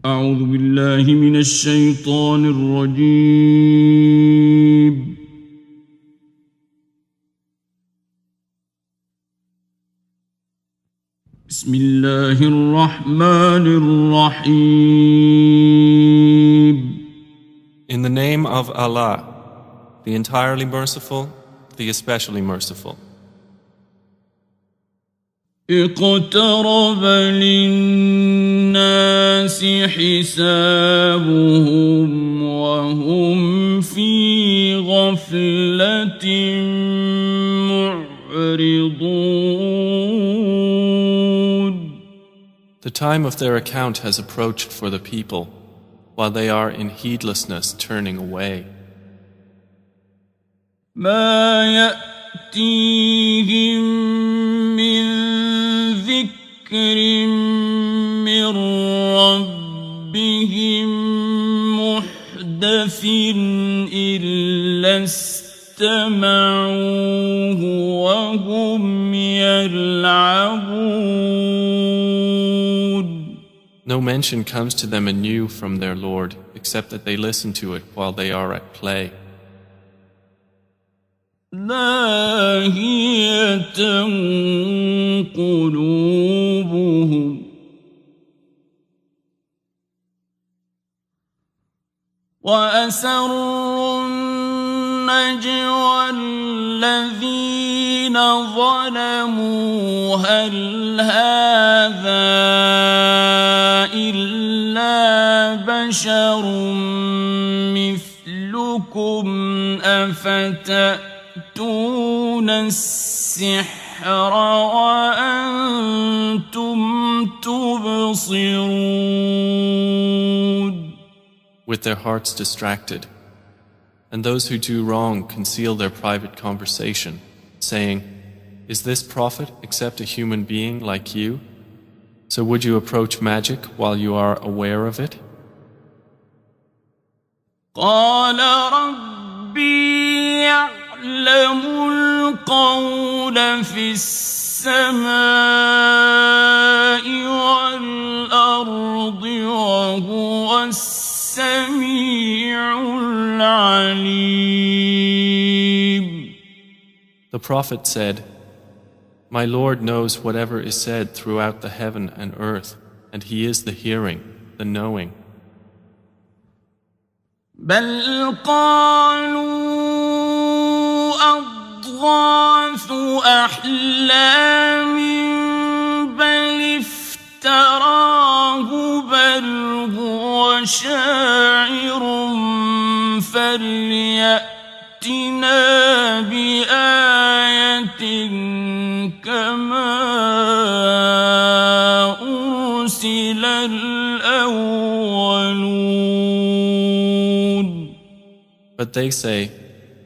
أعوذ بالله من الشيطان الرجيم. بسم الله الرحمن الرحيم. In the name of Allah, the entirely merciful, the especially merciful. اقترب للناس حسابهم وهم في غفلة معرضون. The time of their account has approached for the people, while they are in heedlessness turning away. ما يأتيهم من ذكر من ربهم محدث إلا استمعوه وهم يلعبون. No mention comes to them anew from their Lord, except that they listen to it while they are at play. لاهية قلوبهم وأسروا النجوى الذين ظلموا هل هذا إلا بشر مثلكم أفتأتون السحر وأنتم تبصرون. With their hearts distracted, and those who do wrong conceal their private conversation, saying, "Is this prophet except a human being like you? So would you approach magic while you are aware of it?" قال ربي يعلم القول في السماء والأرض وهو السميع العليم. The prophet said, "My Lord knows whatever is said throughout the heaven and earth, and He is the hearing, the knowing." بل قالوا أضغاث أحلام بل افتراه بل هو شاعر فليأتنا بآية كما أرسل الأولون. But they say,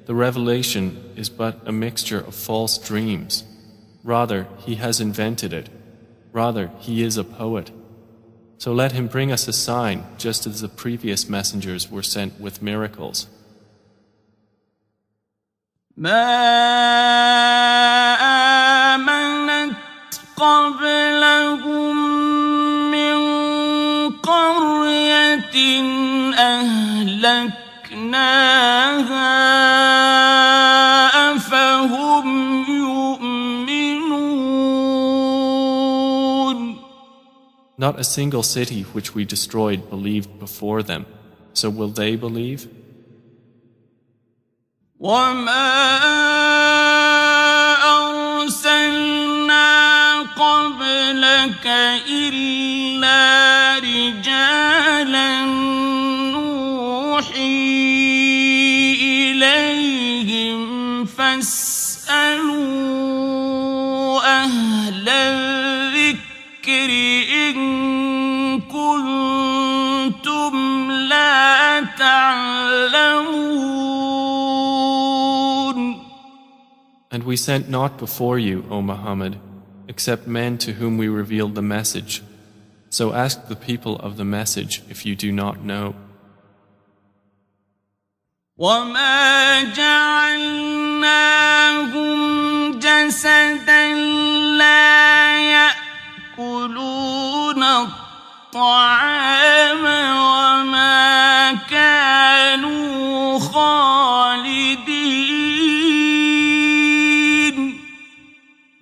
"The revelation is but a mixture of false dreams. Rather, he has invented it. Rather, he is a poet. So let him bring us a sign, just as the previous messengers were sent with miracles." ما آمنت قبلهم من قرية أهلكناها أفهم يؤمنون. Not a single city which we destroyed believed before them. So will they believe? وما أرسلنا قبلك إلا رجالا نوحي إليهم فاسألوا أهل الذكر إن كنتم لا تعلمون. And we sent not before you, O Muhammad, except men to whom we revealed the message. So ask the people of the message if you do not know. وما جعلناهم جسدا لا يأكلون الطعام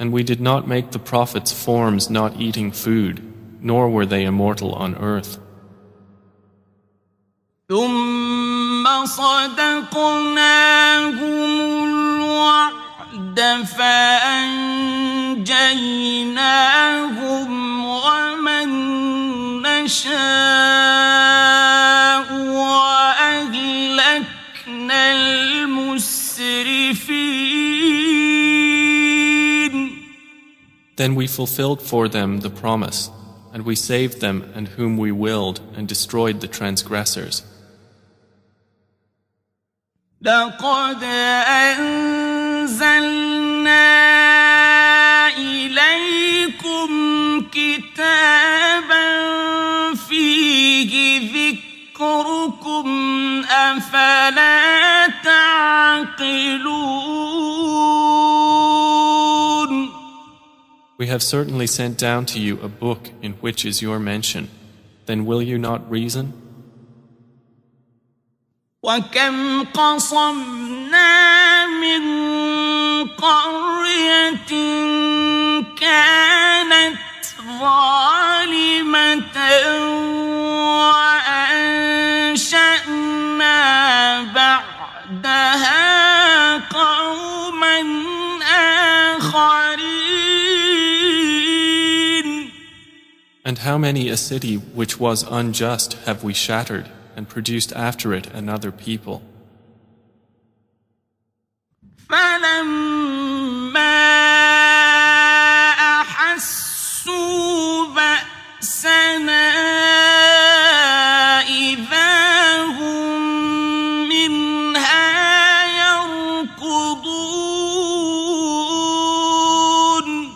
And we did not make the prophets forms not eating food, nor were they immortal on earth. ثم صدقناهم الوعد فأنجيناهم ومن نشاء وأهلكنا المسرفين. Then we fulfilled for them the promise, and we saved them and whom we willed and destroyed the transgressors. لقد أنزلنا إليكم كتابا فيه ذكركم أفلا تعقلون. We have certainly sent down to you a book in which is your mention. Then will you not reason? وكم قصمنا من قرية كانت ظالمة وأنشأنا بعدها قوما آخرين. And how many a city which was unjust have we shattered and produced after it another people. فلما أحسوا بأسنا إذا هم منها يركضون.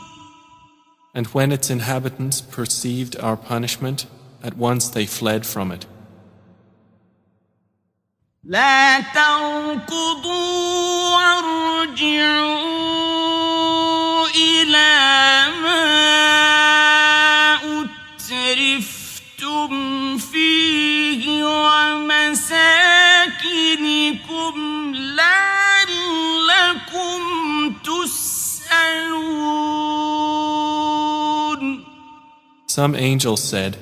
And when its inhabitants perceived our punishment, at once they fled from it. لا تركضوا وارجعوا إلى ما أترفتم فيه ومساكنكم لعلكم تسألون. Some angels said,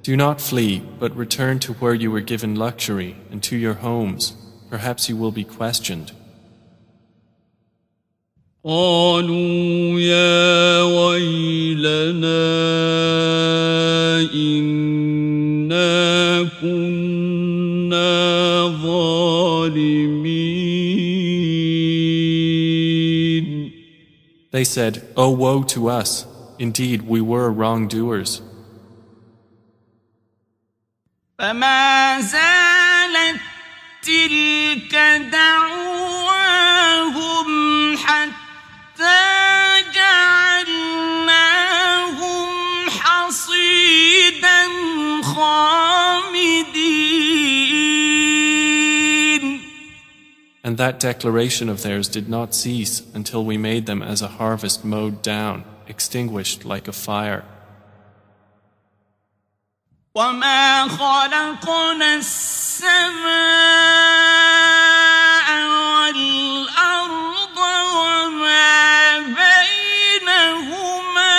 "Do not flee, but return to where you were given luxury and to your homes. Perhaps you will be questioned." قالوا يا ويلنا إنا كنا ظالمين. They said, "Oh, woe to us! Indeed, we were wrongdoers." فما زالت تلك دعواهم حتى جعلناهم حصيدا خامدين. And that declaration of theirs did not cease until we made them as a harvest mowed down, extinguished like a fire. وما خلقنا السماء والأرض وما بينهما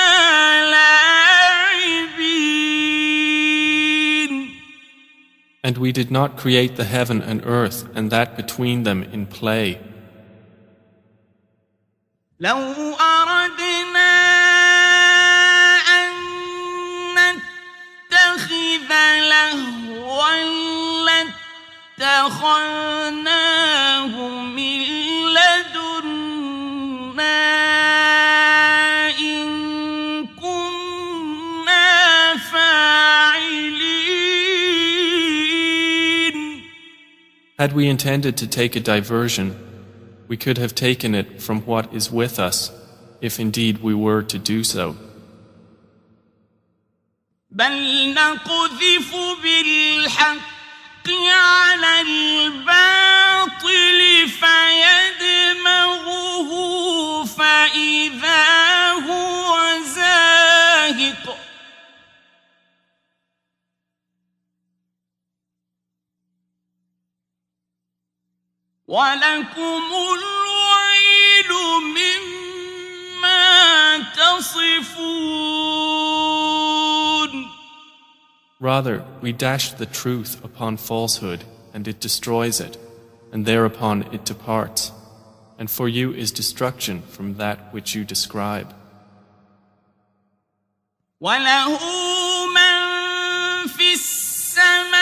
لاعبين. And we did not create the heaven and earth and that between them in play. لو أردنا لهوا لاتخذناه من لدنا إن كنا فاعلين. Had we intended to take a diversion, we could have taken it from what is with us, if indeed we were to do so. بل نقذف بالحق على الباطل فيدمغه فإذا هو زاهق. ولكم الويل مما يصفون. Rather, we dash the truth upon falsehood, and it destroys it, and thereupon it departs. And for you is destruction from that which you describe. وله من في السماوات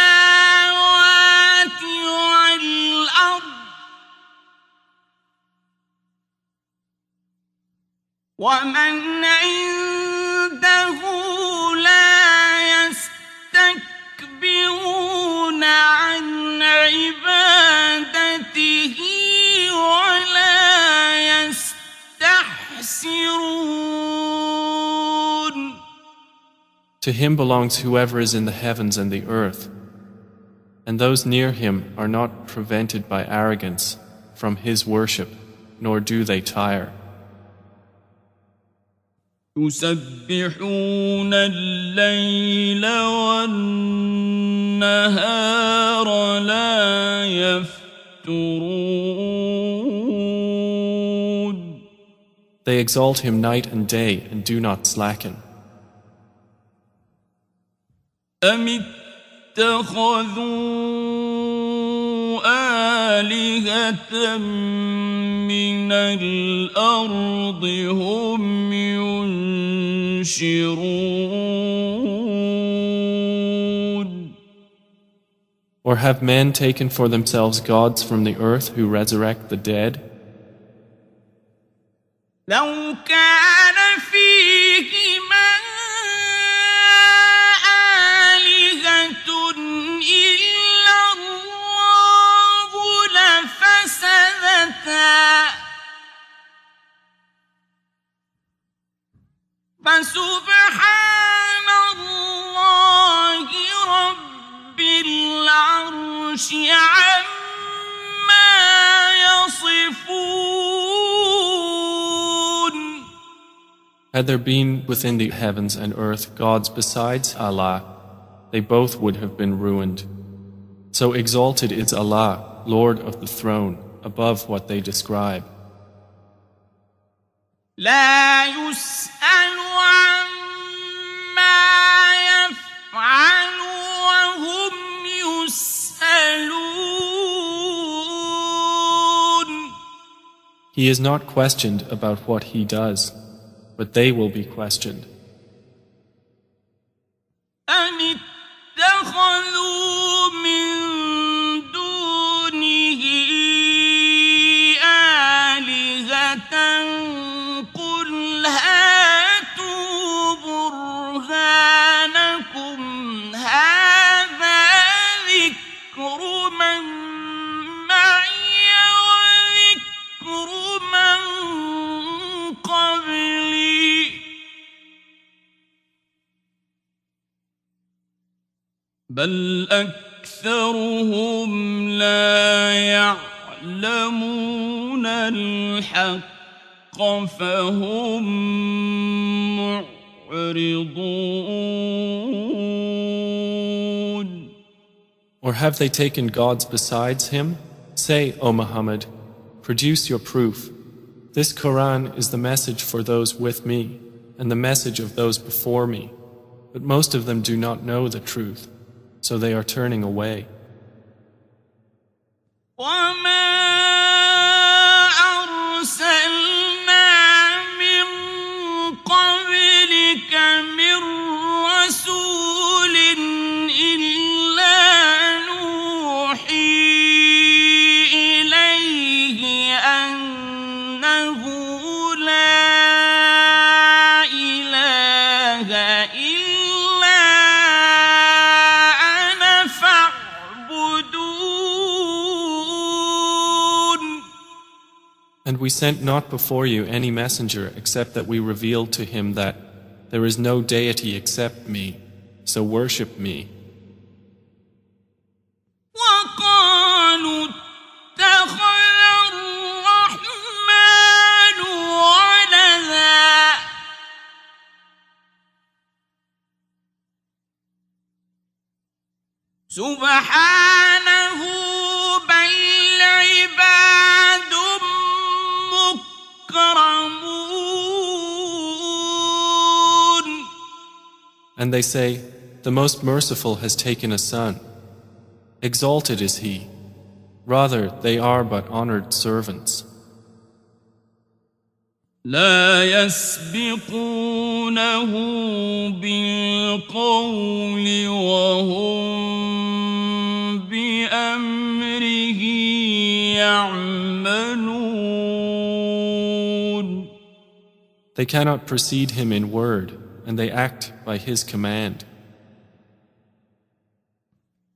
والأرض ومن عنده لا يستكبرون عن عبادته ولا يستحسرون. To him belongs whoever is in the heavens and the earth, and those near him are not prevented by arrogance from his worship, nor do they tire. يسبحون الليل والنهار لا يفترون. They exalt him night and day and do not slacken. أم اتخذوا آلهة من الأرض هم ينشرون. Or have men taken for themselves gods from the earth who resurrect the dead? لو كان فيهما فسبحان الله رب العرش عما يصفون. Had there been within the heavens and earth gods besides Allah, they both would have been ruined. So exalted is Allah, Lord of the throne, above what they describe. لا يسأل عما يفعل وهم يسألون. He is not questioned about what he does, but they will be questioned. أم اتخذوا من دونه آلهة قل هاتوا برهانكم هذا ذكر من معي وذكر من قبلي بل أكثرهم لا يعلمون الحق فهم معرضون. Or have they taken gods besides him? Say, O Muhammad, produce your proof. This Quran is the message for those with me and the message of those before me. But most of them do not know the truth, so they are turning away. And we sent not before you any messenger except that we revealed to him that there is no deity except me, so worship me. سبحانه بل عباد مكرمون And they say, the Most Merciful has taken a son. Exalted is He. Rather, they are but honored servants. لا يسبقونه بالقول وهم بأمره يعملون. They cannot precede Him in word, and they act by His command.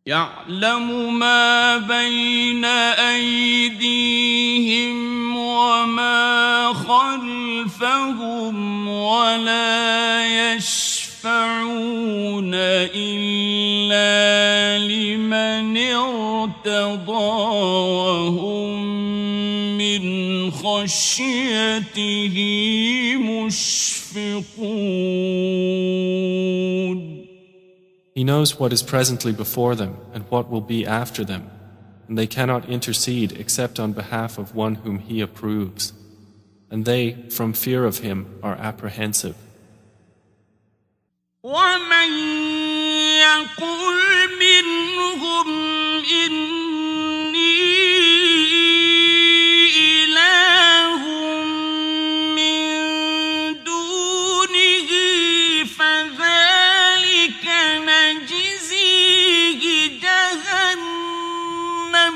يعلم ما بين أيديهم وما خلفهم ولا يشفعون إلا لمن ارتضى وهم من خشيته مشفقون. He knows what is presently before them and what will be after them, and they cannot intercede except on behalf of one whom He approves, and they, from fear of Him, are apprehensive. وَمَن يَقُلْ مِنْهُمْ إِنِّي إِلَٰهٌ مِّن دُونِهِ فَذَلِكَ نَجْزِيهِ جَهَنَّمَ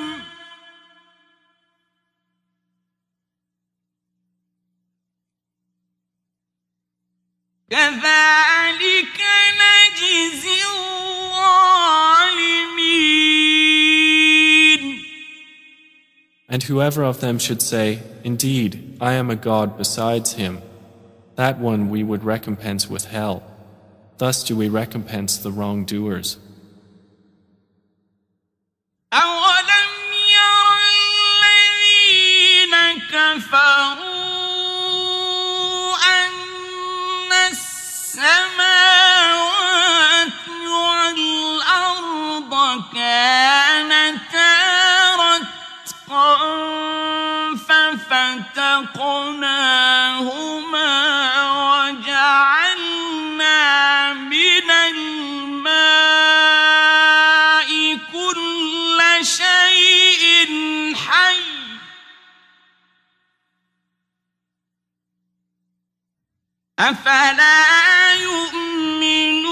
كَذَلِكَ نَجْزِي الظَّالِمِينَ. And whoever of them should say, indeed, I am a God besides Him, that one we would recompense with hell. Thus do we recompense the wrongdoers. أَوَلَمْ يَرَ الَّذِينَ كَفَرُوا أَنَّ السَّمَاوَاتِ وَالْأَرْضَ كَانَتَا رَتْقًا فَفَتَقْنَاهُمَا وَجَعَلْنَا مِنَ الْمَاءِ كُلَّ شَيْءٍ حَيٍّ أَفَلَا يُؤْمِنُونَ.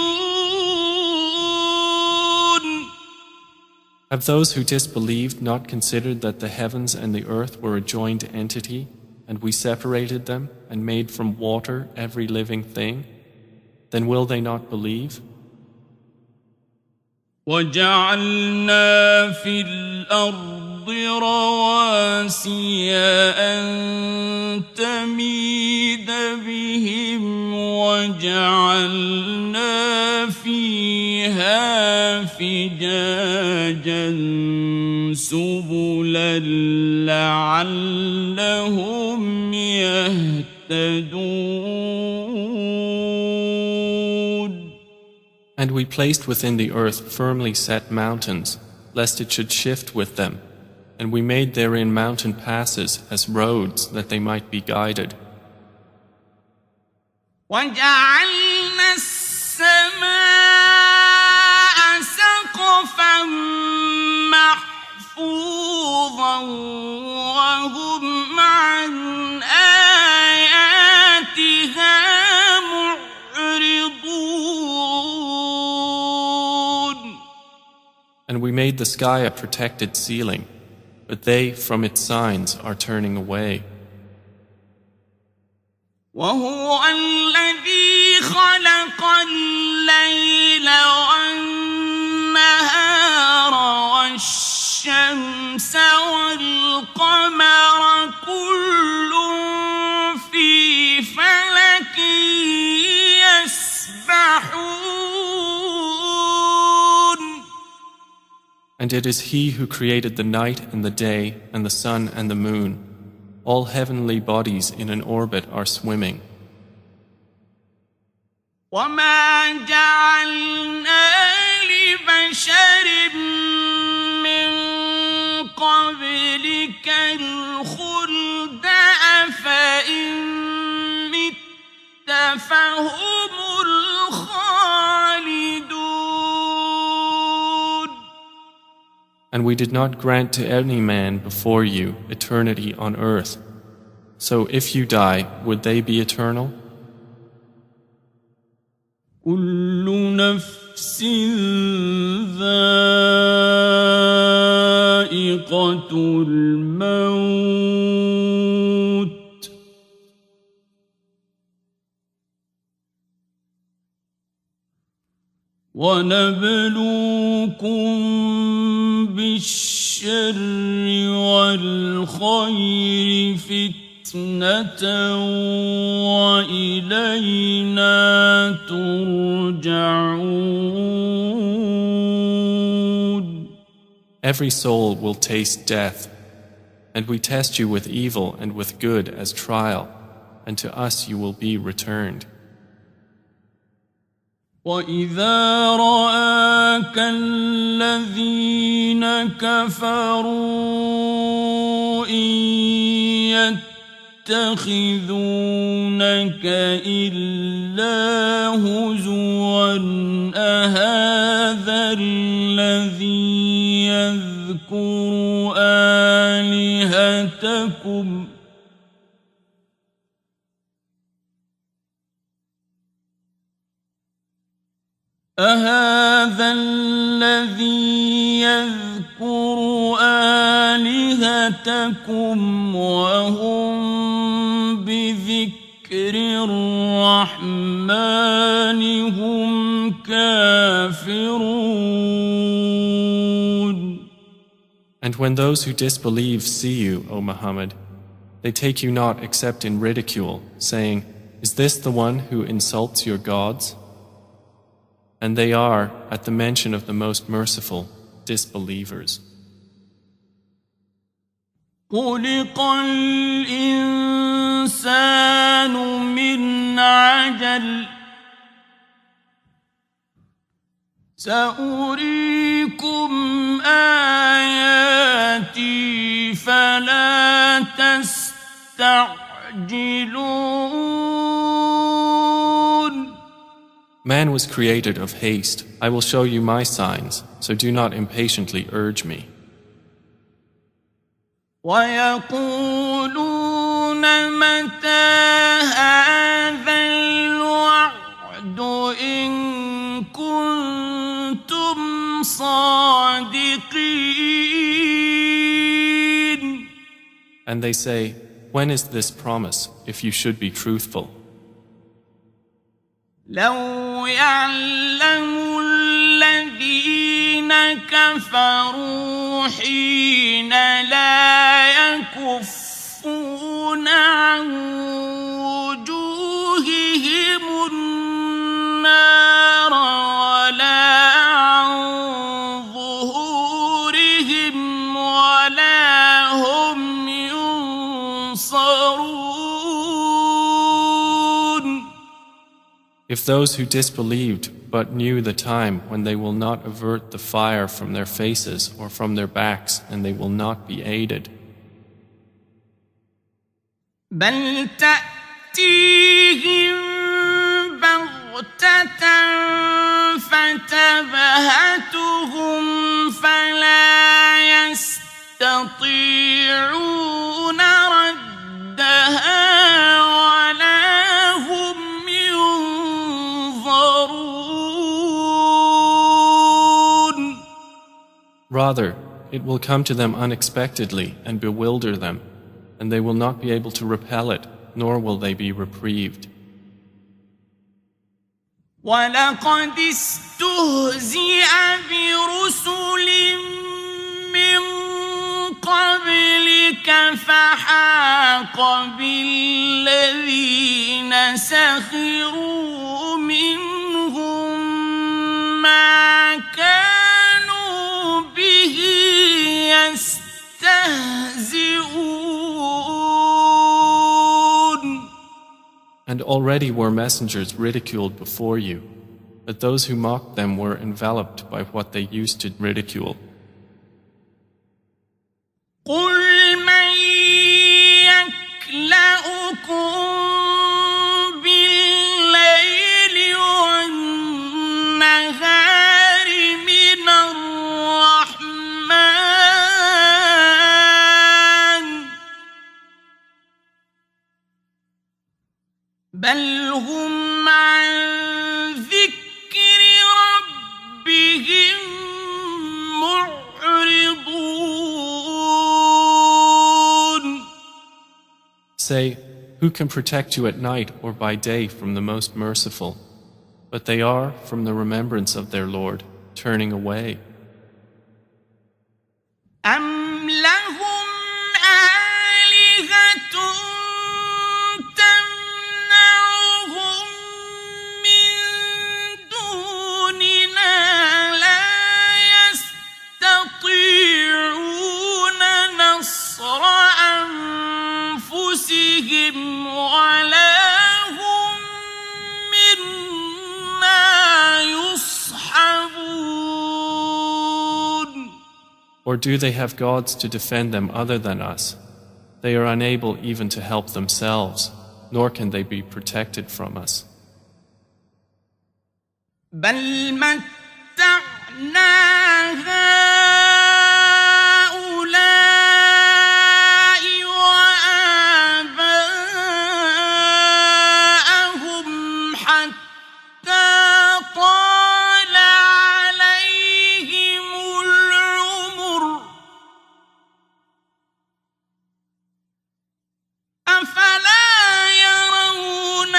Have those who disbelieved not considered that the heavens and the earth were a joined entity, and we separated them and made from water every living thing? Then will they not believe? وَجَعَلْنَا فِي الْأَرْضِ رَوَاسِيَ أَن تَمِيدَ بِهِمْ وَجَعَلْنَا فِيهَا فِجَاجًا سُبُلًا لَعَلَّهُمْ يَهْتَدُونَ. And we placed within the earth firmly set mountains, lest it should shift with them, and we made therein mountain passes as roads that they might be guided. وَجَعَلْنَا السَّمَاءَ سَقْفًا مَّحْفُوظًا وَهُمْ عَنْ آيَاتِهَا مُعْرِضُونَ. And we made the sky a protected ceiling, but they from its signs are turning away. وهو الذي خلق الليل والنهار والشمس والقمر كل في فلك يسبحون. And it is He who created the night and the day and the sun and the moon. All heavenly bodies in an orbit are swimming. وَمَا جَعَلْنَا لِبَشَرٍ مِّن قَبْلِكَ الْخُلْدَ أَفَإِن مِّتَّ فَهُمُ الْخَالِدُونَ. And we did not grant to any man before you eternity on earth. So if you die, would they be eternal? كل نفس ذائقة الموت ونبلوكم بالشر والخير فتنة وإلينا ترجعون. Every soul will taste death, and we test you with evil and with good as trial, and to us you will be returned. وَإِذَا رَآكَ الَّذِينَ كَفَرُوا إِن يَتَّخِذُونَكَ إِلَّا هُزُوًا أَهَذَا الَّذِي يَذْكُرُ آلِهَتَكُمْ أهذا الذي يذكر آلهتكم وهم بذكر الرحمن هم كافرون. And when those who disbelieve see you, O Muhammad, they take you not except in ridicule, saying, "Is this the one who insults your gods?" And they are, at the mention of the Most Merciful, disbelievers. خُلِقَ الْإِنسَانُ مِنْ عَجَلٍ سَأُرِيكُمْ آيَاتِي فَلَا تَسْتَعْجِلُونَ. Man was created of haste. I will show you my signs, so do not impatiently urge me. وَيَقُولُونَ مَتَى هَذَا الْوَعْدُ إِن كُنتُمْ صَادِقِينَ. And they say, when is this promise, if you should be truthful? لو يعلم الذين كفروا حين لا يكفون عن وجوههم النار ولا عن ظهورهم ولا هم ينصرون. If those who disbelieved but knew the time when they will not avert the fire from their faces or from their backs, and they will not be aided. بل تأتيهم بغتة فتبهتهم فلا يستطيعون ردها ولا هم ينظرون. Rather, it will come to them unexpectedly and bewilder them, and they will not be able to repel it, nor will they be reprieved. وَلَقَدِ اسْتُهْزِئَ بِرُسُلٍ مِّن قَبْلِكَ فَحَاقَ بِالَّذِينَ سَخِرُوا مِنْهُم مَّا كَانُوا بِهِ يَسْتَهْزِئُونَ. And already were messengers ridiculed before you, but those who mocked them were enveloped by what they used to ridicule. قُلْ مَن يَكْلَؤُكُم بِاللَّيْلِ وَالنَّهَارِ مِنَ الرَّحْمَٰنِ Say, who can protect you at night or by day from the most merciful? But they are, from the remembrance of their Lord, turning away. أم لهم آلهة تمنعهم من دوننا لا يستطيعون نصر أنفسهم ولا هم منا يصحبون. Or do they have gods to defend them other than us? They are unable even to help themselves, nor can they be protected from us. بل متعنا هؤلاء وآباءهم حتى طال عليهم العمر أفلا يرون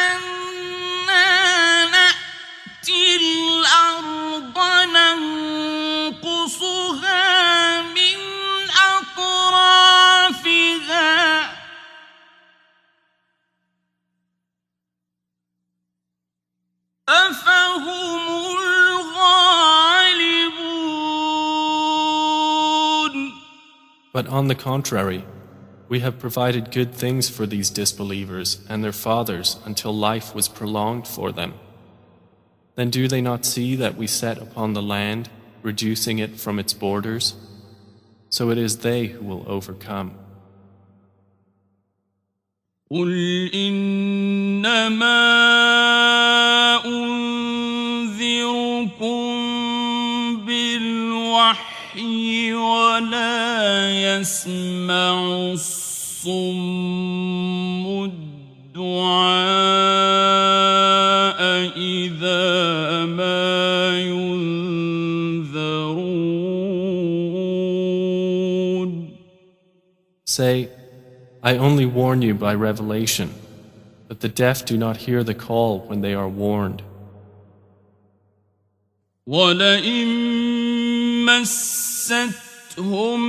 أنا نأتي الأرض ننقصها من أطرافها أفهم الغالبون. But on the contrary, we have provided good things for these disbelievers and their fathers until life was prolonged for them. Then do they not see that we set upon the land, reducing it from its borders? So it is they who will overcome. قل إنما أنذركم بالوحي ولا يسمع الصم الدعاء إذا ما ينذرون. Say, I only warn you by revelation, but the deaf do not hear the call when they are warned. ولئن مستهم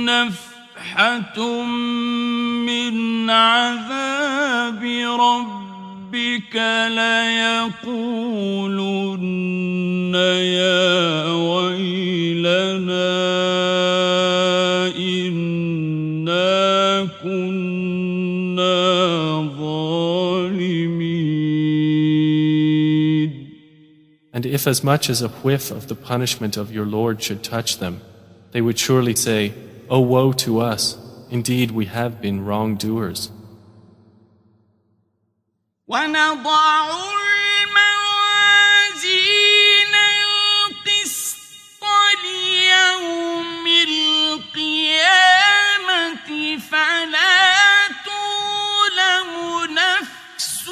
نفحة من عذاب ربك ليقولن يا ويلنا إنا كنا ظالمين. And if as much as a whiff of the punishment of your Lord should touch them, they would surely say, "Oh, woe to us! Indeed, we have been wrongdoers." ونضع الموازين القسط ليوم القيامة فلا تظلم نفس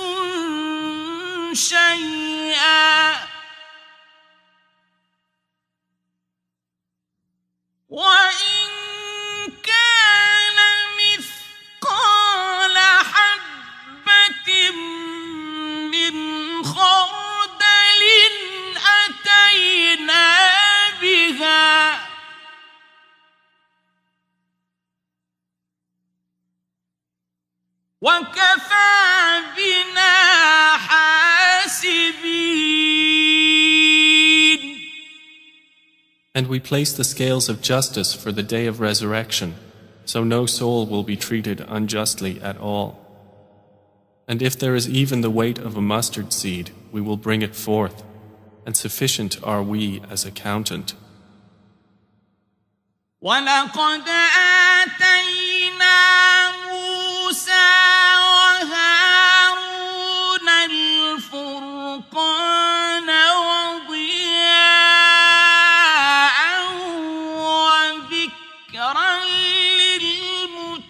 شيئا وإن كان مثقال حبة من خردل أتينا بها وكفى بنا حاسبين. And we place the scales of justice for the day of resurrection, so no soul will be treated unjustly at all. And if there is even the weight of a mustard seed, we will bring it forth, and sufficient are we as accountant. ولقد آتينا موسى وهارون الفرقان وضياء وذكرا للمتقين.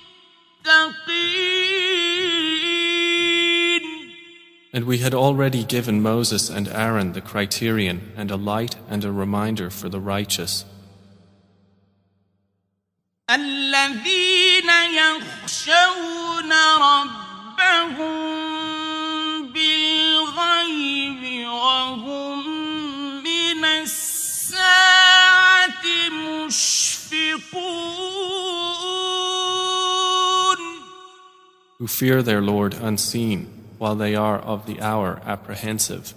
And we had already given Moses and Aaron the criterion and a light and a reminder for the righteous. الذين يخشون ربهم بالغيب وهم من الساعة مشفقون. Who fear their Lord unseen, while they are of the hour apprehensive.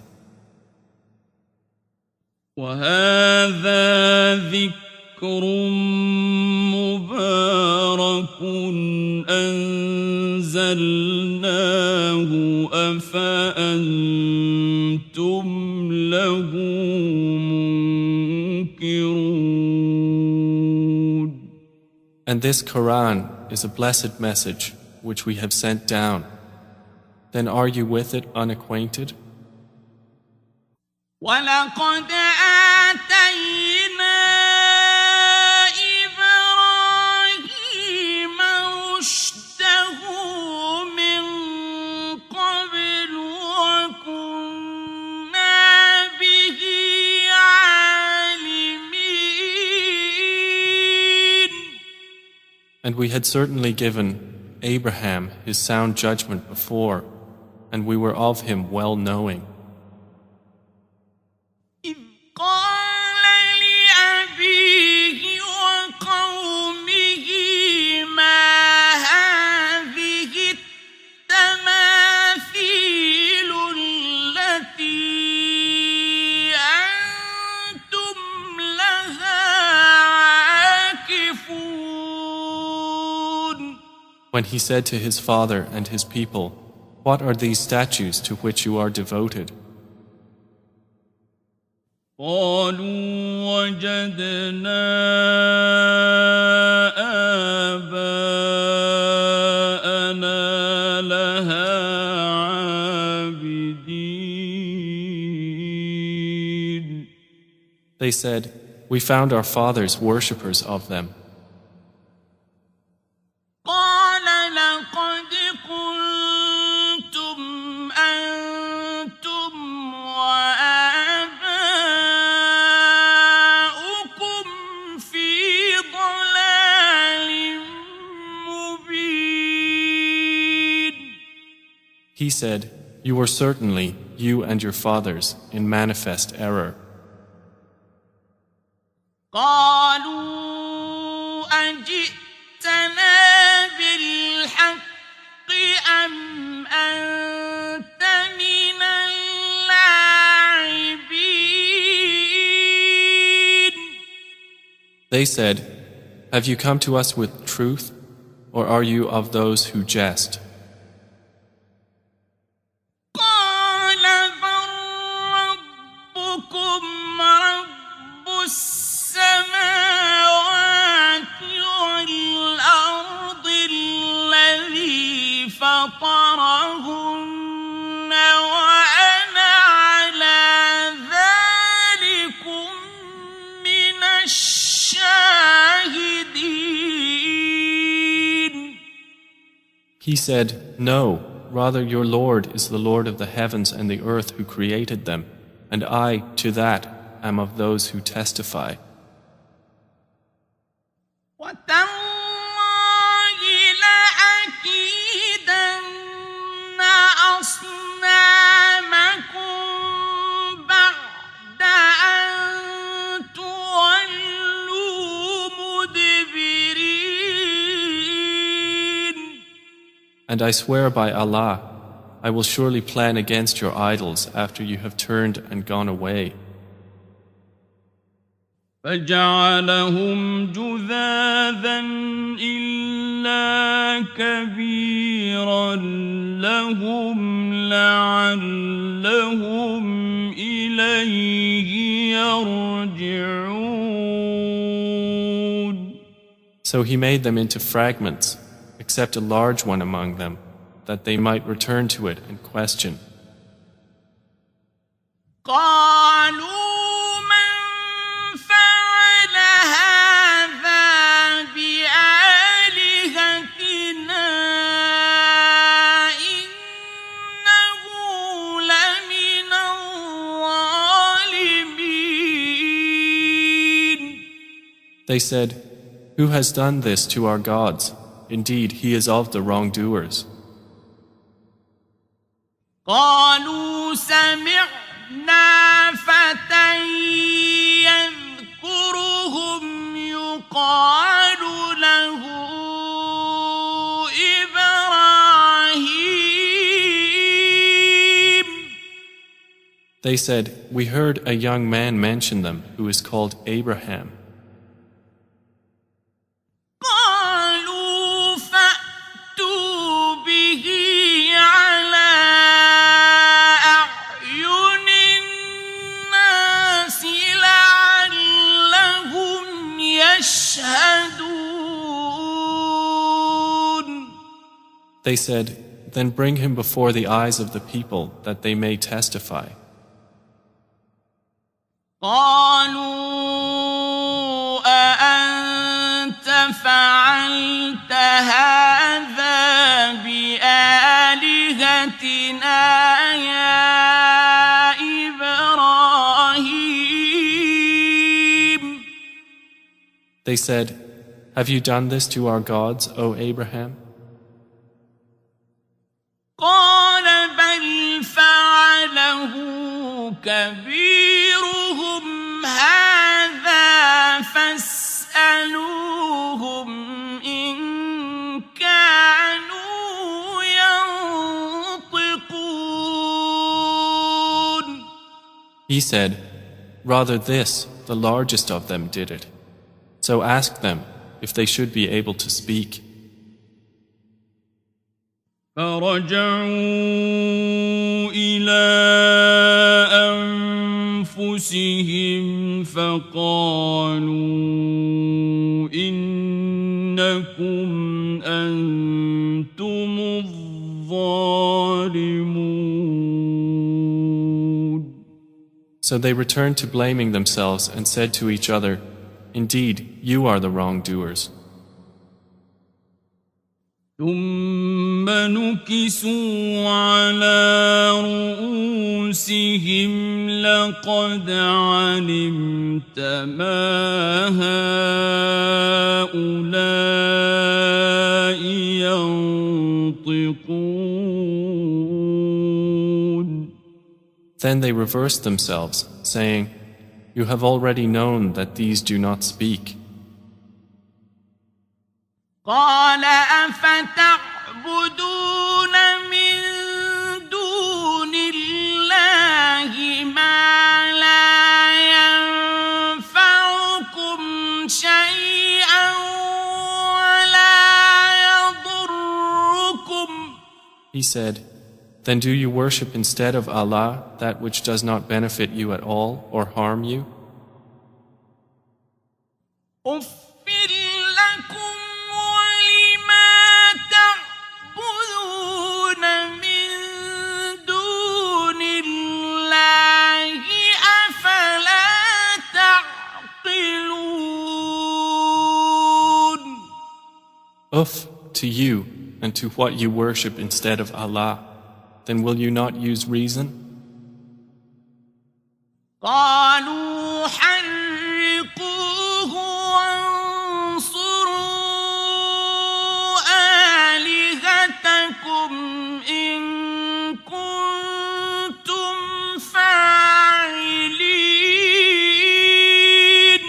وهذا ذكر مبارك أنزلناه أفأنتم له منكرون. And this Quran is a blessed message which we have sent down. Then are you with it unacquainted? وَلَقَدْ آتَيْنَا إِبْرَاهِيمَ رُشْدَهُ مِن قَبْلُ وَكُنَّا بِهِ عَالِمِينَ. And we had certainly given Abraham his sound judgment before, and we were of him well knowing. إِذْ قَالَ لِأَبِيهِ وَقَوْمِهِ مَا هَٰذِهِ التَّمَاثِيلُ الَّتِي أَنتُمْ لَهَا عَاكِفُونَ. When he said to his father and his people, "What are these statues to which you are devoted?" قالوا وجدنا آباءنا لها عابدين. They said, "We found our fathers worshippers of them." قال لقد كنتم أنتم وآباؤكم في ضلال مبين. He said, "You were certainly, you and your fathers, in manifest error." قالوا أجئتنا بالحق أم أنت من اللاعبين. They said, "Have you come to us with truth, or are you of those who jest?" قال بل ربكم رب السماوات والأرض الذي فطرهن وأنا على ذلكم من الشاهدين. He said, "No, rather your Lord is the Lord of the heavens and the earth who created them, and I, to that, am of those who testify." وتالله لأكيدن أصنامكم بعد أن تولوا مدبرين. And I swear by Allah, I will surely plan against your idols after you have turned and gone away. فجعلهم جذاذا إلا كبيرا لهم لعلهم إليه يرجعون. So he made them into fragments, except a large one among them, that they might return to it and question. قالوا من فعل هذا بآلهتنا إنه لمن الظالمين. They said, Who has done this to our gods? Indeed, he is of the wrongdoers. قالوا سمعنا فتى يذكرهم يقال له إبراهيم. They said, "We heard a young man mention them who is called Abraham." قالوا فأتوا به على أعين الناس لعلهم يشهدون. They said, "Then bring him before the eyes of the people that they may testify." قالوا أأنت فعلت هذا بآلهتنا يا إبراهيم. They said, "Have you done this to our gods, O Abraham?" قال بل فعله كبيرهم هذا فاسألوهم إن كانوا ينطقون. He said, "Rather this, the largest of them did it. So ask them if they should be able to speak." فرجعوا إلى أنفسهم فقالوا إنكم أنتم الظالمون. So they returned to blaming themselves and said to each other, "Indeed, you are the wrongdoers." ثم نكسوا على رؤوسهم لقد علمت ما هؤلاء ينطقون. Then they reversed themselves, saying, "You have already known that these do not speak." قال أفتعبدون من دون الله ما لا ينفعكم شيئا ولا يضركم. He said, "Then do you worship instead of Allah that which does not benefit you at all or harm you?" أفر لكم ولما تعبدون من دون الله أفلا تعقلون. To you and to what you worship instead of Allah, then will you not use reason? قالوا حرقوه وانصروا آلهتكم إن كنتم فاعلين.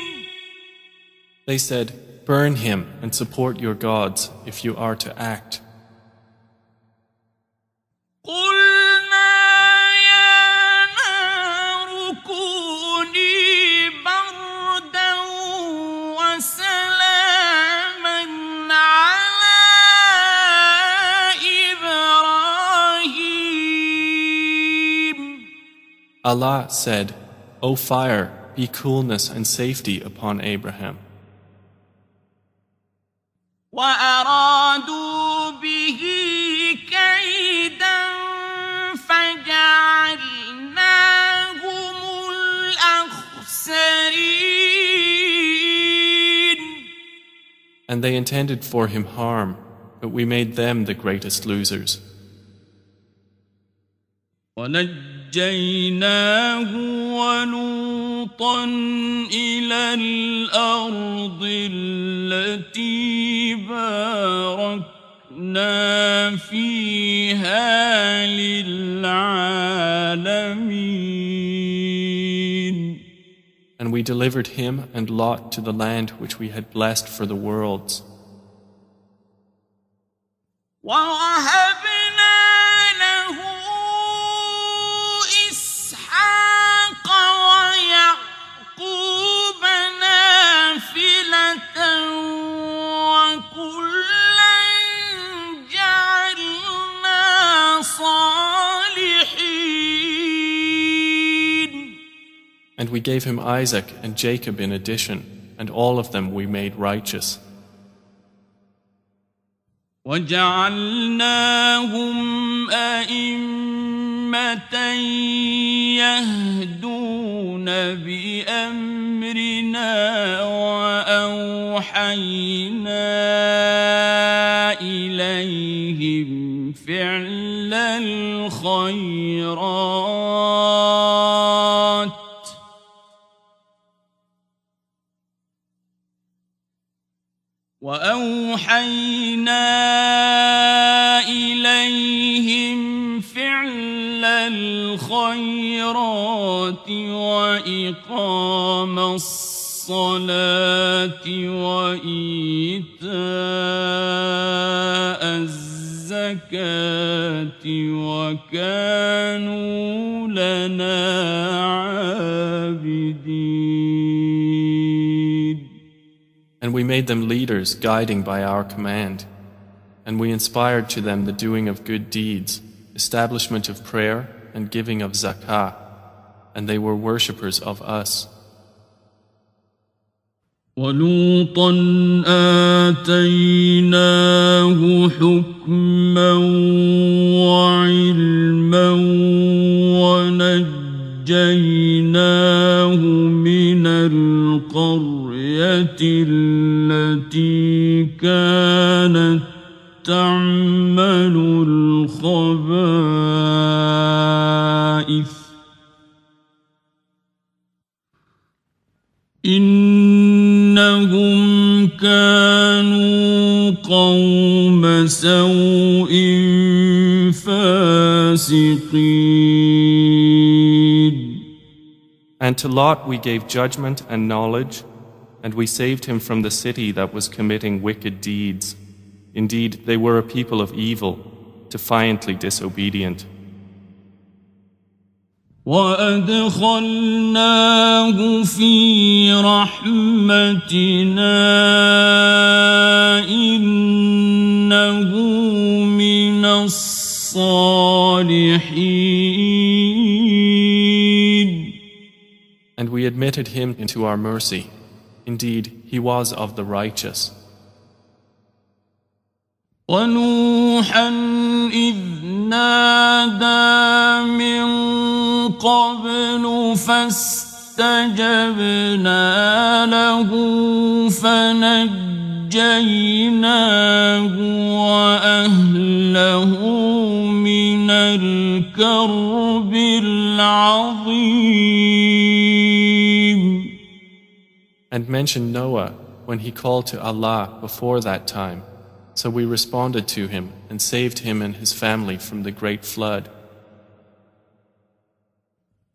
They said, "Burn him and support your gods if you are to act." قلنا يا نار كوني بردا وسلاما على إبراهيم. Allah said, "O fire, be coolness and safety upon Abraham." وأرادوا به كيدا فجعلناهم الأخسرين. And they intended for him harm, but we made them the greatest losers. ونجيناه ولوطا إلى الأرض التي باركنا فيها للعالمين. And we delivered him and Lot to the land which we had blessed for the worlds. ووهبنا له إسحاق ويعقوب نافلة وكلا جعلنا صالحين. And we gave him Isaac and Jacob in addition, and all of them we made righteous. وجعلناهم أئمة يهدون بأمرنا وأوحينا إليهم فعل الخيرات وإقام الصلاة وإيتاء الزكاة وكانوا لنا عابدين. And we made them leaders, guiding by our command. And we inspired to them the doing of good deeds, establishment of prayer, and giving of zakah. And they were worshippers of us. وَلُوطًا آتَيْنَاهُ حُكْمًا وَعِلْمًا وَنَجَّيْنَاهُ مِنَ الْقَرْيَةِ التي كانت تعمل الخبائث إنهم كانوا قوم سوء فاسقين. And to Lot we gave judgment and knowledge, and we saved him from the city that was committing wicked deeds. Indeed, they were a people of evil, defiantly disobedient. وَأَدْخَلْنَاهُ فِي رَحْمَتِنَا إِنَّهُ مِنَ الصَّالِحِينَ. And we admitted him into our mercy. Indeed, he was of the righteous. وَنُوحًا إِذْ نَادَى مِن قَبْلُ فَاسْتَجَبْنَا لَهُ فَنَجَّيْنَاهُ وَأَهْلَهُ مِنَ الْكَرْبِ الْعَظِيمِ. And mention Noah when he called to Allah before that time. So we responded to him and saved him and his family from the great flood.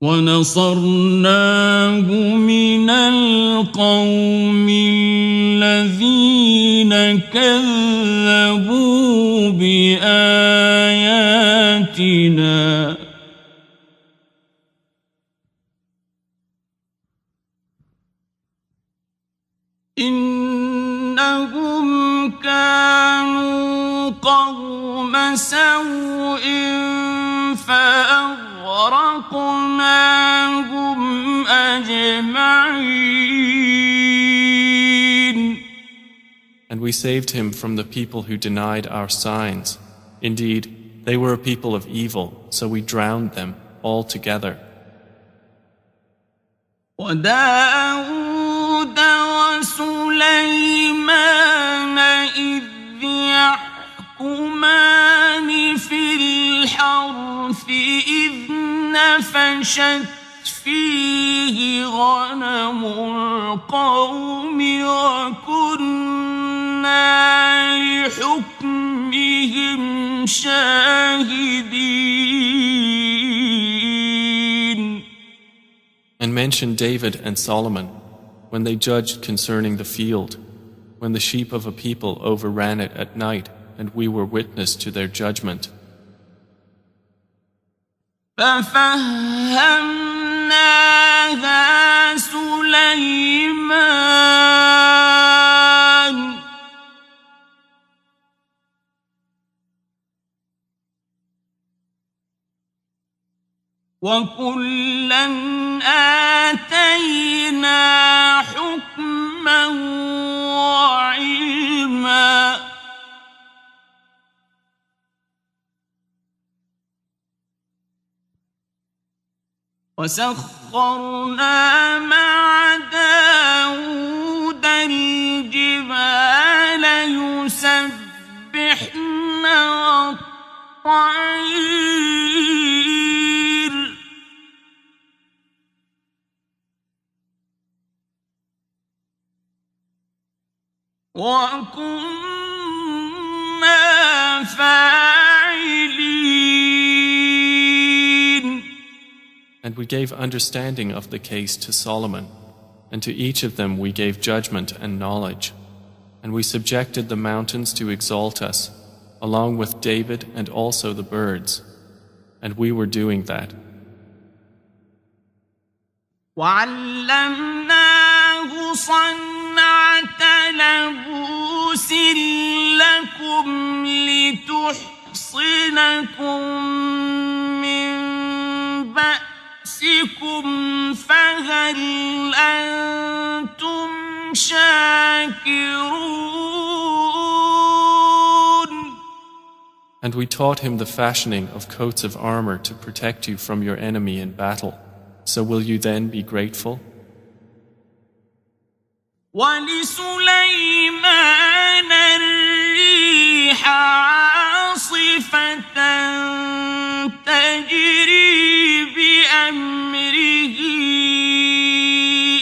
وَنَصَرْنَاهُ مِنَ الْقَوْمِ الَّذِينَ كَذَّبُوا بِآيَاتِنَا إِنَّهُمْ كانوا قوم سوء فأغرقناهم أجمعين. And we saved him from the people who denied our signs. Indeed, they were a people of evil, so we drowned them all together. وَدَاوُودَ وَسُلَيْمَانَ إِذْ يَحْكُمَانِ فِي الْحَرْثِ إِذْ نَفَشَتْ فِيهِ غَنَمُ الْقَوْمِ وَكُنَّا لحكمهم شاهدين. And mention David and Solomon when they judged concerning the field, when the sheep of a people overran it at night, and we were witness to their judgment. فَفَهَّمْنَاهَا سُلَيْمَانَ وَكُلًّا آتَيْنَا حُكْمًا وَعِلْمًا وَسَخَّرْنَا مَعَ دَاوُودَ الْجِبَالَ يُسَبِّحْنَ وَالطَّيْرَ وَكُنَّا فَاعِلِينَ. And we gave understanding of the case to Solomon, and to each of them we gave judgment and knowledge. And we subjected the mountains to exalt us, along with David and also the birds. And we were doing that. وَعَلَّمْنَاهُ صَنْعَةَ لَبُوسٍ لَكُمْ لِتُحْصِنَكُم مِّن بَأْسِكُمْ فَهَلْ أَنتُمْ شَاكِرُونَ. And we taught him the fashioning of coats of armor to protect you from your enemy in battle. So will you then be grateful? وَلِسُلَيْمَانَ الرِّيحَ عَاصِفَةً تَجْرِي بِأَمْرِهِ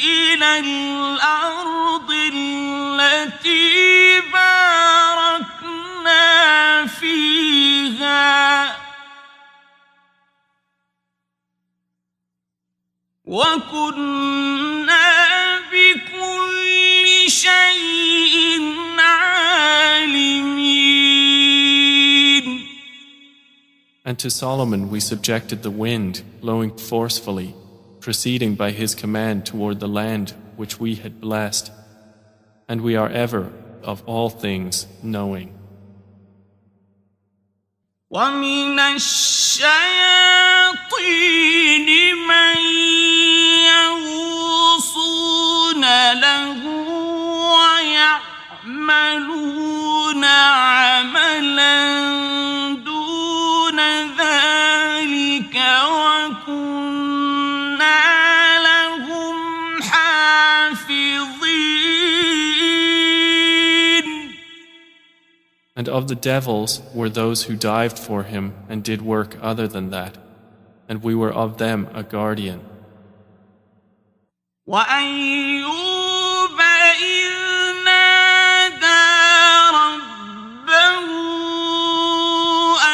إِلَى الْأَرْضِ الَّتِي بَارَكْنَا فِيهَا وَكُنَّا بِكُلِّ شَيْءٍ عَالِمِينَ. And to Solomon we subjected the wind, blowing forcefully, proceeding by his command toward the land which we had blessed. And we are ever, of all things, knowing. وَمِنَ الشَّيَاطِينِ مَن يَغُوصُونَ لَهُ وَيَعْمَلُونَ عَمَلًا دُونَ ذَلِكَ وَكُنَّا لَهُمْ حَافِظِينَ. And of the devils were those who dived for him and did work other than that, and we were of them a guardian. وَأَيُّوبَ إِذْ نَادَىٰ رَبَّهُ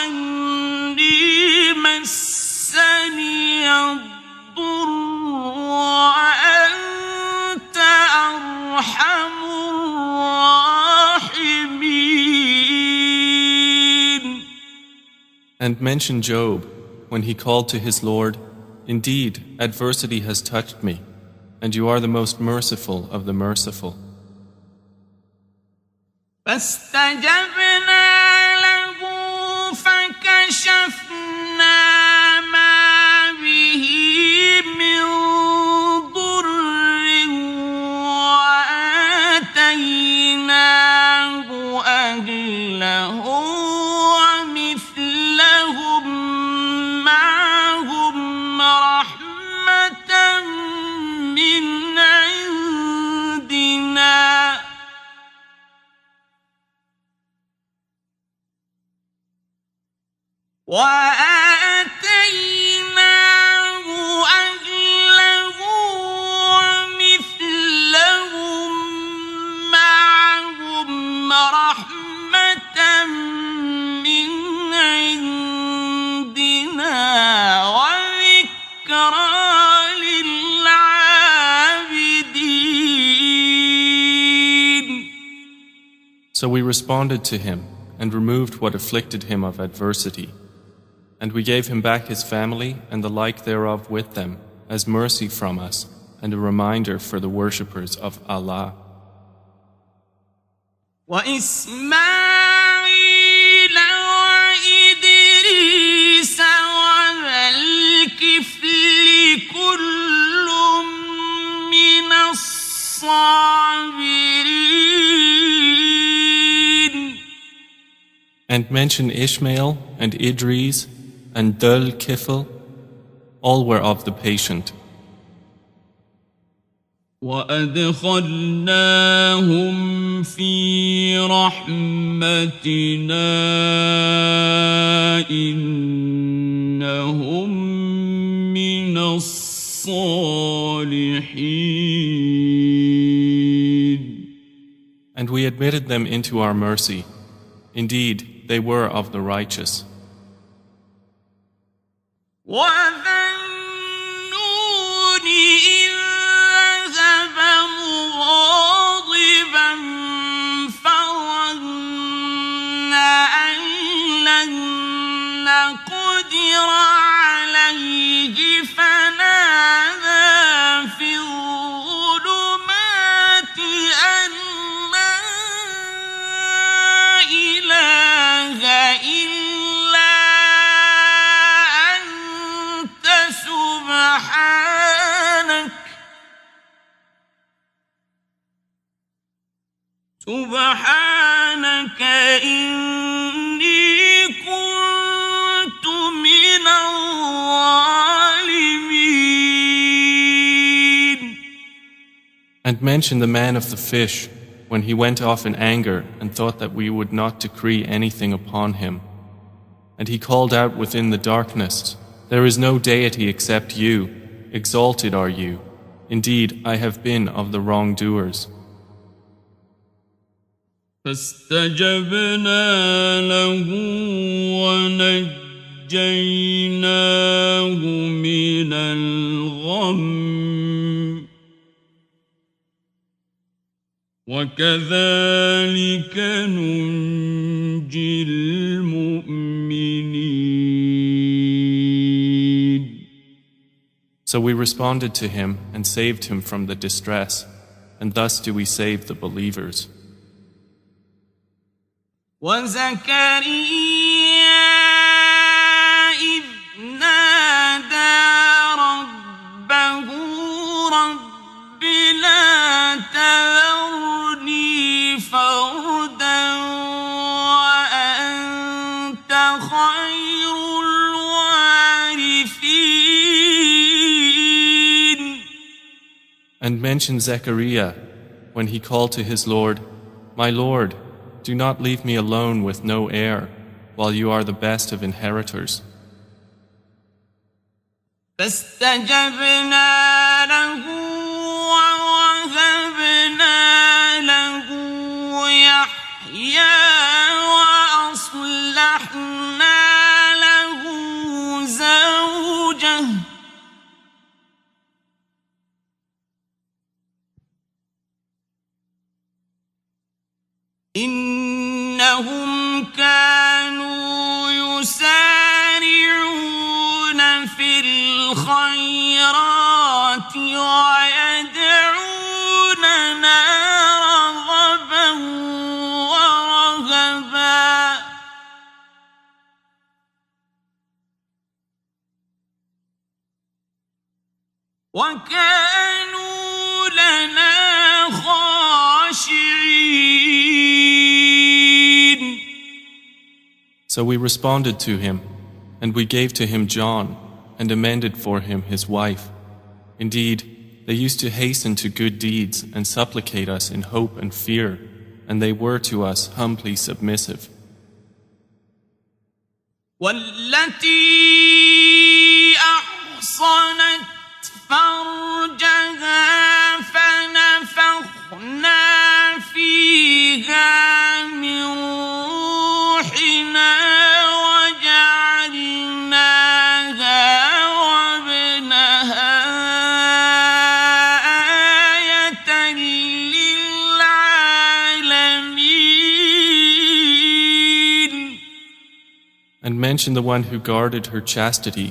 أَنِّي مَسَّنِيَ الضُّرُّ وَأَنتَ أَرْحَمُ الرَّاحِمِينَ. And mention Job when he called to his Lord, "Indeed, adversity has touched me, and you are the most merciful of the merciful." فَاسْتَجَبْنَا لَهُ فَكَشَفْنَا مَا بِهِ مِن ضُرٍّ وَآتَيْنَاهُ أَهْلَهُ وَمِثْلَهُم مَّعَهُمْ رَحْمَةً مِّنْ عِندِنَا وَآتَيْنَاهُ أَهْلَهُ وَمِثْلَهُم مَّعَهُمْ رَحْمَةً So we responded to him and removed what afflicted him of adversity. And we gave him back his family and the like thereof with them as mercy from us and a reminder for the worshippers of Allah. وإسماعيل وإدريس وذا الكفل كل من الصابرين. And mention Ishmael and Idris and Dhul Kifl, all were of the patient. وأدخلناهم في رحمتنا إنهم من الصالحين. And we admitted them into our mercy. Indeed, they were of the righteous. قدر عليه فنادى في الظلمات أن لا إله إلا أنت سبحانك إني كنت من الظالمين. And mention the man of the fish when he went off in anger and thought that we would not decree anything upon him. And he called out within the darkness, "There is no deity except you. Exalted are you. Indeed, I have been of the wrongdoers." فاستجبنا له ونجيناه من الغم وكذلك ننجي المؤمنين. So we responded to him and saved him from the distress, and thus do we save the believers. وزكريا إذ نادى ربه رب لا تذرني فردا وأنت خير الوارثين. And mention Zechariah when he called to his Lord, "My Lord, do not leave me alone with no heir, while you are the best of inheritors." فاستجبنا له ووهبنا له يحيى وأصلحنا له زوجه إنهم كانوا يسارعون في الخيرات ويدعوننا رغبا ورهبا وكانوا لنا خاشعين. So we responded to him, and we gave to him John, and amended for him his wife. Indeed, they used to hasten to good deeds and supplicate us in hope and fear, and they were to us humbly submissive. والتي أحصنت فرجها فنفخنا فيها من روحنا وجعلناها وابنها آية للعالمين. mention the one who guarded her chastity,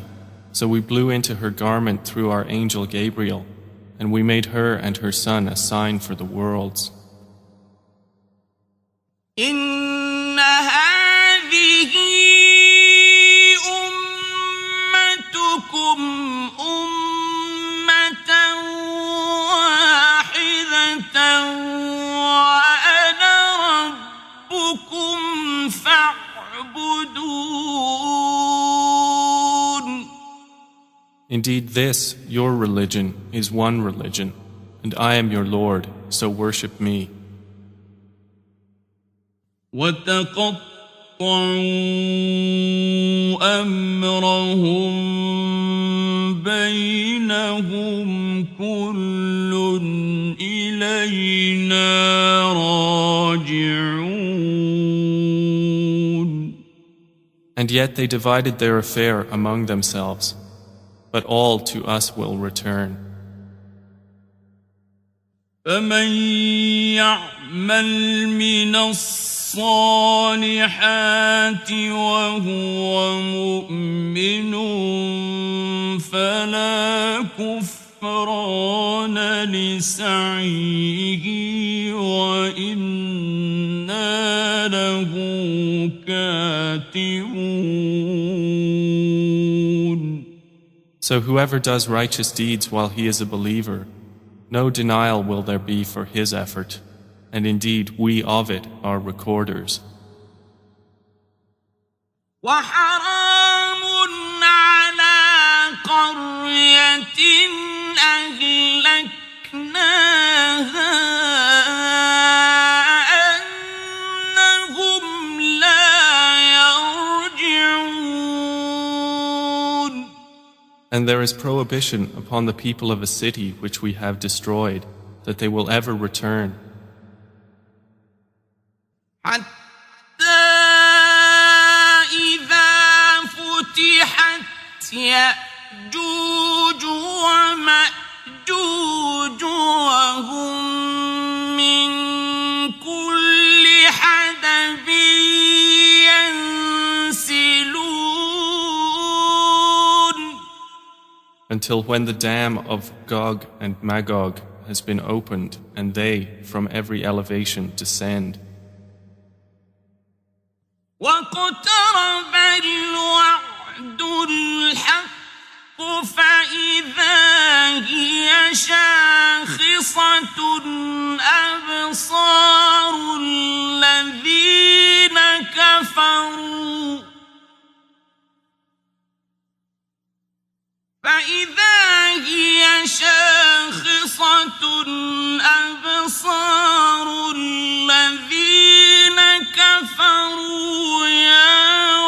so we blew into her garment through our angel Gabriel, and we made her and her son a sign for the worlds. إن هذه أمتكم أمة واحدة وأنا ربكم فاعبدون. Indeed, this, your religion, is one religion, and I am your Lord, so worship me. وتقطعوا أمرهم بينهم كل إلينا راجعون. And yet they divided their affair among themselves, but all to us will return. فمن يعمل من الصالحات وهو مؤمن فلا كفران لسعيه وإنا له كاتبون. So whoever does righteous deeds while he is a believer, no denial will there be for his effort, and indeed we of it are recorders. وحرام على قرية أهلكناها أنهم لا يرجعون. And there is prohibition upon the people of a city which we have destroyed, that they will ever return. حتى إذا فتحت يأجوج ومأجوج وهم من كل حدب ينسلون. Until when the dam of Gog and Magog has been opened, and they from every elevation descend. واقترب الوعد الحق فإذا هي شاخصة أبصار الذين كفروا فإذا هي شاخصة أبصار الذين كفروا يا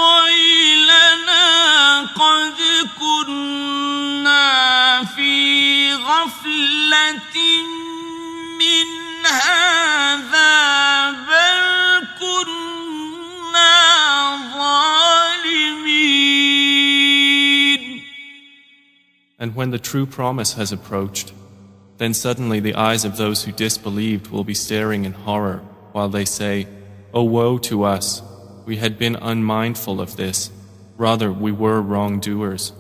ويلنا قد كنا في غفلة من هذا بل كنا ظالمين. And when the true promise has approached, then suddenly the eyes of those who disbelieved will be staring in horror, while they say, "O woe to us! We had been unmindful of this. Rather, we were wrongdoers."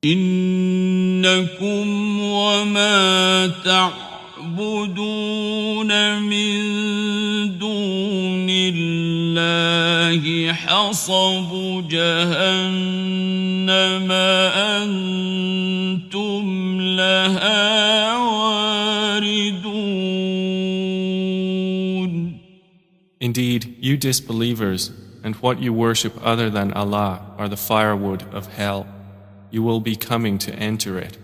إنكم وما تعبدون من دون الله حصب جهنم أنتم لها واردون. Indeed, you disbelievers, and what you worship other than Allah are the firewood of hell. You will be coming to enter it.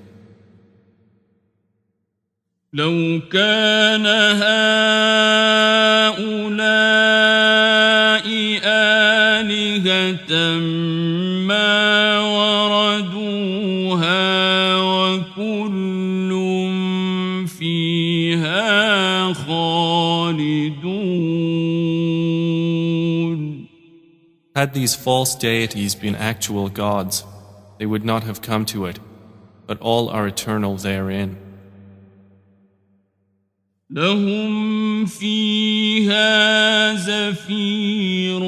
لو كان هؤلاء آلهة ما وردوها وكل فيها خالدون. Had these false deities been actual gods, they would not have come to it, but all are eternal therein. لهم فيها زفير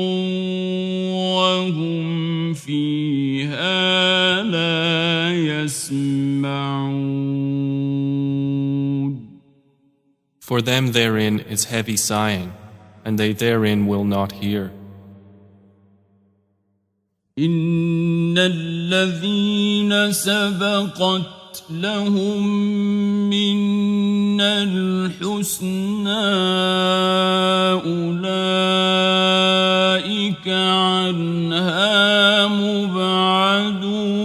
فيها لا يسمعون. For them therein is heavy sighing, and they therein will not hear. إن الذين سبقت لهم منا الحسنى أولئك عنها مبعدون.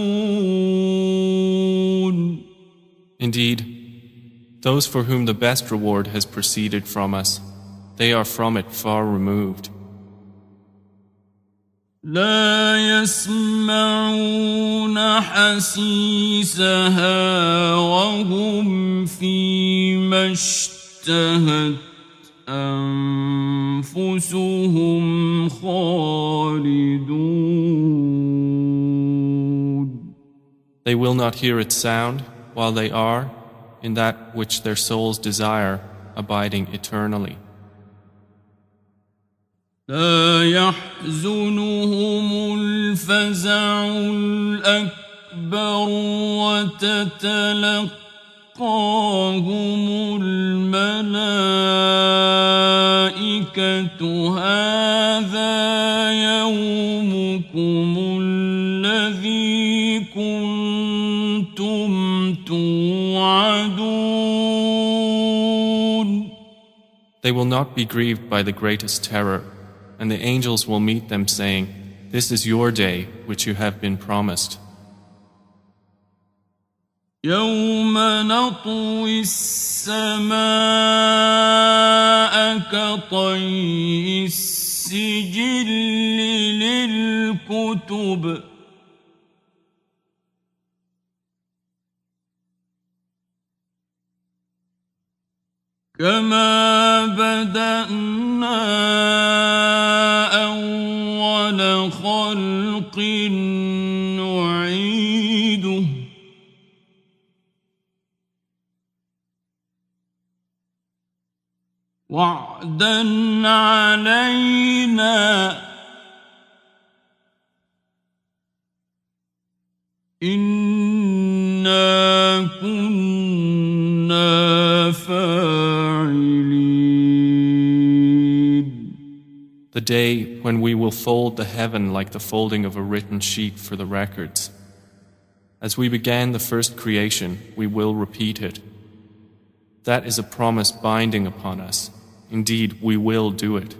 Indeed, those for whom the best reward has proceeded from us, they are from it far removed. لا يسمعون حسيسها وهم فيما اشتهت أنفسهم خالدون. They will not hear its sound while they are, in that which their souls desire, abiding eternally. لا يحزنهم الفزع الأكبر وتتلقاهم الملائكة هذا يومكم الذي كنتم توعدون. They will not be grieved by the greatest terror, and the angels will meet them saying, "This is your day which you have been promised." يوم نطوي السماء كطي السجل للكتب كما بدأنا أول خلق نعيده وعدا علينا إنا كنا فاعلين. The day when we will fold the heaven like the folding of a written sheet for the records. As we began the first creation, we will repeat it. That is a promise binding upon us. Indeed, we will do it.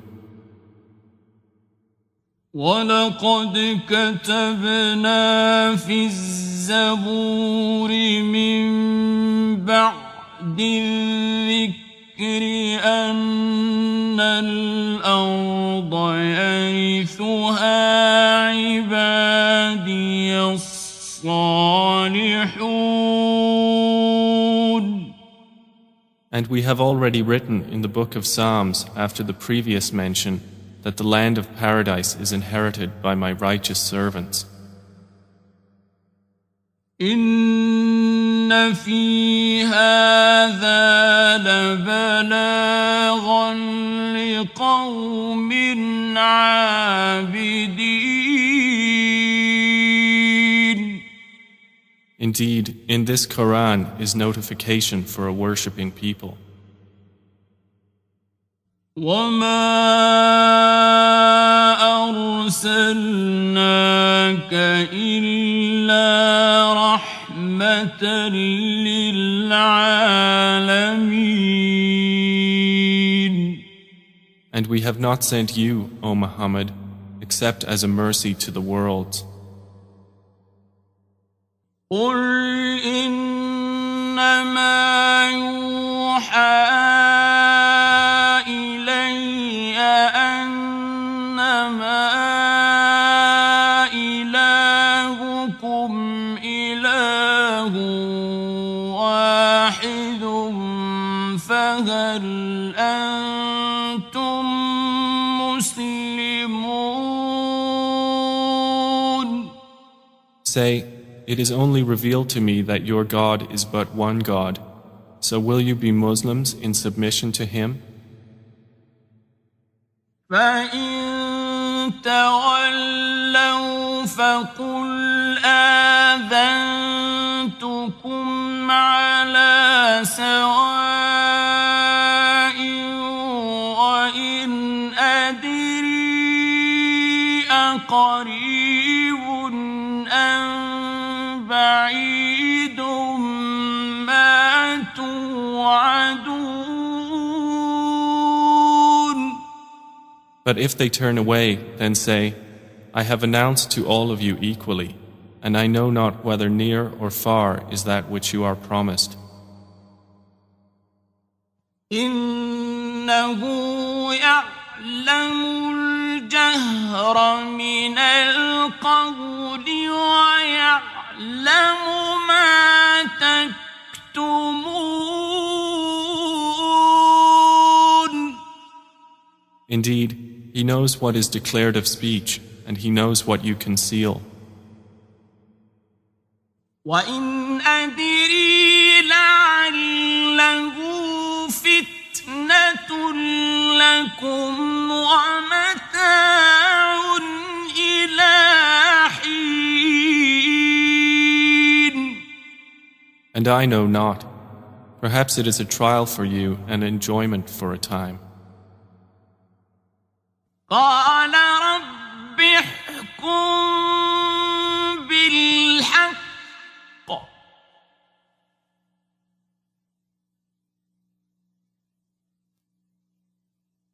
وَلَقَدْ كَتَبْنَا فِي الزَّبُورِ مِن بَعْدِ الذِّكْرِ أَنَّ الْأَرْضَ يَرِثُهَا عِبَادِيَ الصَّالِحُونَ. And we have already written in the book of Psalms after the previous mention that the land of paradise is inherited by my righteous servants. إِنَّ فِي هَذَا لَبَلَاغًا لِقَوْمٍ عَابِدِينَ. Indeed, in this Quran is notification for a worshipping people. وَمَا أَرْسَلْنَاكَ إِلَّا رَحْمَةً لِلْعَالَمِينَ. And we have not sent you, O Muhammad, except as a mercy to the worlds. قُلْ إِنَّمَا يُوحَىٰ إِلَيَّ أَنَّمَا إِلَٰهُكُمْ إِلَٰهٌ وَاحِدٌ فَهَلْ أَنتُم مُّسْلِمُونَ. Say, it is only revealed to me that your God is but one God. So will you be Muslims in submission to Him? فَإِن تَوَلَّوْا فقل آذنتكم على سواء وإن أدري أقريب أم بعيد ما توعدون. But if they turn away, then say, I have announced to all of you equally, and I know not whether near or far is that which you are promised. إنه يعلم الجهر من القول ويعلم ما تكتمون. Indeed, He knows what is declared of speech, and He knows what you conceal. وَإِنْ أَدْرِي لَعَلَّهُ فِتْنَةٌ لَكُمْ وَمَتَاعٌ إِلَىٰ حِينٍ. And I know not. Perhaps it is a trial for you and enjoyment for a time. قال رب احكم بالحق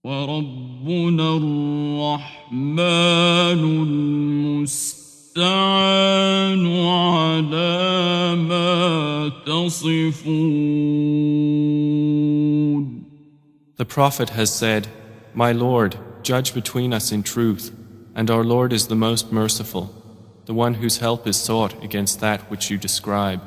وربنا الرحمن المستعان على ما تصفون. The Prophet has said, My Lord, judge between us in truth, and our Lord is the most merciful, the one whose help is sought against that which you describe.